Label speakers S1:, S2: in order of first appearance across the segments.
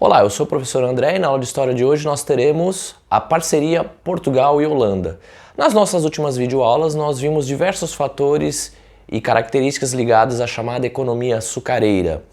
S1: Olá, eu sou o professor André e na aula de História de hoje nós teremos a parceria Portugal e Holanda. Nas nossas últimas videoaulas nós vimos diversos fatores e características ligadas à chamada economia açucareira,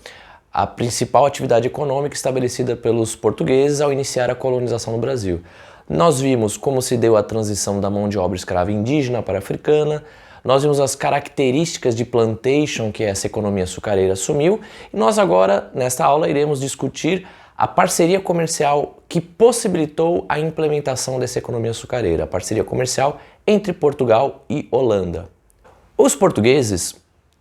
S1: a principal atividade econômica estabelecida pelos portugueses ao iniciar a colonização no Brasil. Nós vimos como se deu a transição da mão de obra escrava indígena para a africana, nós vimos as características de plantation que essa economia açucareira assumiu e nós agora, nesta aula, iremos discutir a parceria comercial que possibilitou a implementação dessa economia açucareira, a parceria comercial entre Portugal e Holanda. Os portugueses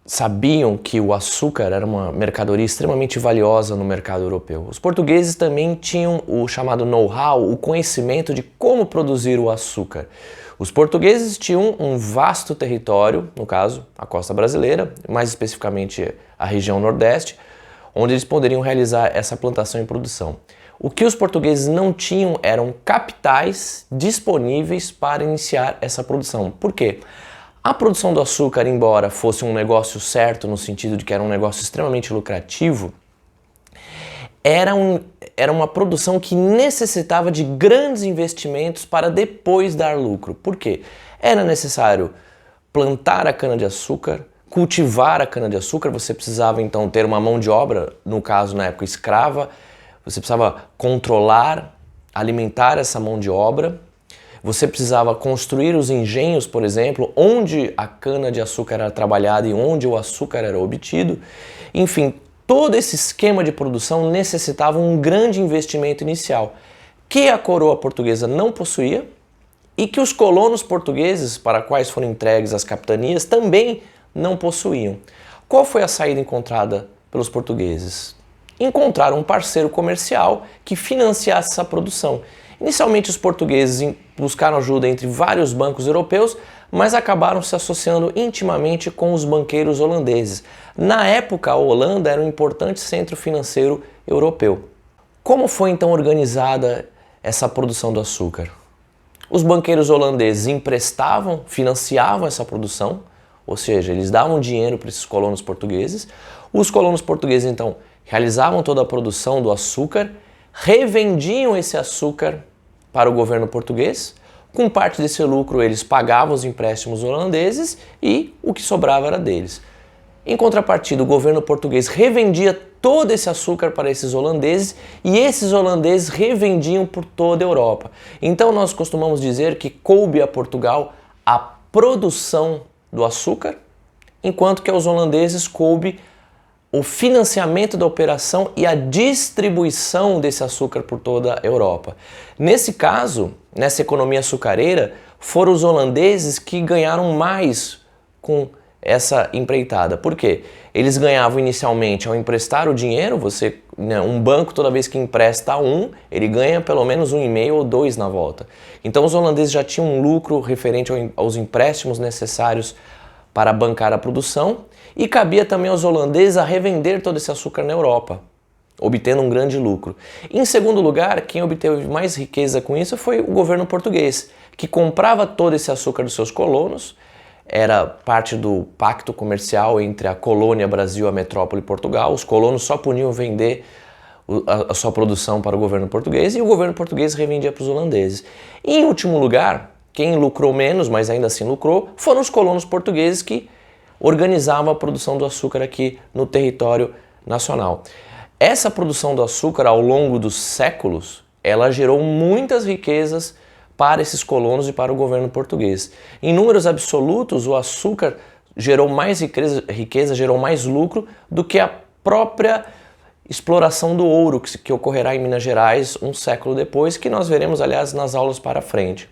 S1: sabiam que o açúcar era uma mercadoria extremamente valiosa no mercado europeu. Os portugueses também tinham o chamado know-how, o conhecimento de como produzir o açúcar. Os portugueses tinham um vasto território, no caso, a costa brasileira, mais especificamente a região nordeste, onde eles poderiam realizar essa plantação e produção. O que os portugueses não tinham eram capitais disponíveis para iniciar essa produção. Por quê? A produção do açúcar, embora fosse um negócio certo, no sentido de que era um negócio extremamente lucrativo, era uma produção que necessitava de grandes investimentos para depois dar lucro. Por quê? Era necessário plantar a cana-de-açúcar, cultivar a cana-de-açúcar, você precisava então ter uma mão de obra, no caso na época escrava, você precisava controlar, alimentar essa mão de obra, você precisava construir os engenhos, por exemplo, onde a cana-de-açúcar era trabalhada e onde o açúcar era obtido. Enfim, todo esse esquema de produção necessitava um grande investimento inicial, que a coroa portuguesa não possuía e que os colonos portugueses, para quais foram entregues as capitanias, também não possuíam. Qual foi a saída encontrada pelos portugueses? Encontraram um parceiro comercial que financiasse essa produção. Inicialmente os portugueses buscaram ajuda entre vários bancos europeus, mas acabaram se associando intimamente com os banqueiros holandeses. Na época, a Holanda era um importante centro financeiro europeu. Como foi então organizada essa produção do açúcar? Os banqueiros holandeses emprestavam, financiavam essa produção, ou seja, eles davam dinheiro para esses colonos portugueses. Os colonos portugueses, então, realizavam toda a produção do açúcar, revendiam esse açúcar para o governo português. Com parte desse lucro, eles pagavam os empréstimos holandeses e o que sobrava era deles. Em contrapartida, o governo português revendia todo esse açúcar para esses holandeses e esses holandeses revendiam por toda a Europa. Então, nós costumamos dizer que coube a Portugal a produção do açúcar, enquanto que aos holandeses coube o financiamento da operação e a distribuição desse açúcar por toda a Europa. Nesse caso, nessa economia açucareira, foram os holandeses que ganharam mais com essa empreitada. Por quê? Eles ganhavam inicialmente ao emprestar o dinheiro, um banco toda vez que empresta ele ganha pelo menos 1,5 ou 2 na volta. Então os holandeses já tinham um lucro referente aos empréstimos necessários para bancar a produção e cabia também aos holandeses a revender todo esse açúcar na Europa, obtendo um grande lucro. Em segundo lugar, quem obteve mais riqueza com isso foi o governo português, que comprava todo esse açúcar dos seus colonos, era parte do pacto comercial entre a colônia Brasil e a metrópole Portugal. Os colonos só podiam vender a sua produção para o governo português e o governo português revendia para os holandeses. E, em último lugar, quem lucrou menos, mas ainda assim lucrou, foram os colonos portugueses que organizavam a produção do açúcar aqui no território nacional. Essa produção do açúcar, ao longo dos séculos, ela gerou muitas riquezas para esses colonos e para o governo português. Em números absolutos, o açúcar gerou mais riqueza, gerou mais lucro do que a própria exploração do ouro que ocorrerá em Minas Gerais um século depois, que nós veremos, aliás, nas aulas para frente.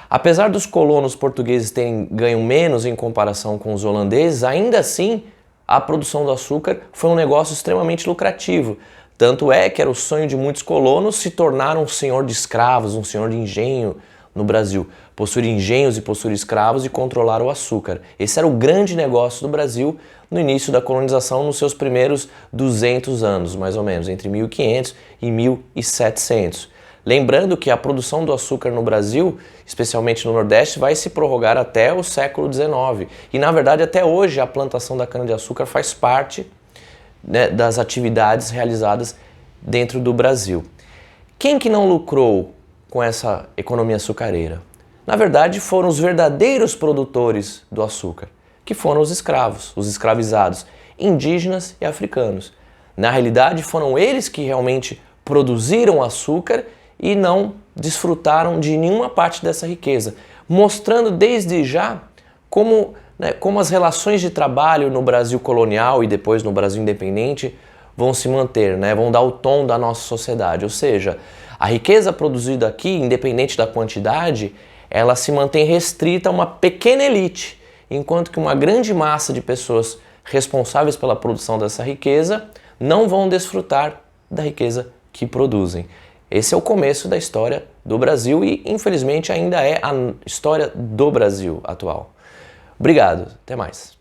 S1: Apesar dos colonos portugueses terem ganho menos em comparação com os holandeses, ainda assim a produção do açúcar foi um negócio extremamente lucrativo. Tanto é que era o sonho de muitos colonos se tornar um senhor de escravos, um senhor de engenho no Brasil. Possuir engenhos e possuir escravos e controlar o açúcar. Esse era o grande negócio do Brasil no início da colonização, nos seus primeiros 200 anos, mais ou menos, entre 1500 e 1700. Lembrando que a produção do açúcar no Brasil, especialmente no Nordeste, vai se prorrogar até o século XIX. E, na verdade, até hoje a plantação da cana-de-açúcar faz parte, né, das atividades realizadas dentro do Brasil. Quem que não lucrou com essa economia açucareira? Na verdade, foram os verdadeiros produtores do açúcar, que foram os escravos, os escravizados, indígenas e africanos. Na realidade, foram eles que realmente produziram açúcar e não desfrutaram de nenhuma parte dessa riqueza, mostrando desde já como as relações de trabalho no Brasil colonial e depois no Brasil independente vão se manter, vão dar o tom da nossa sociedade. Ou seja, a riqueza produzida aqui, independente da quantidade, ela se mantém restrita a uma pequena elite, enquanto que uma grande massa de pessoas responsáveis pela produção dessa riqueza não vão desfrutar da riqueza que produzem. Esse é o começo da história do Brasil e, infelizmente, ainda é a história do Brasil atual. Obrigado, até mais.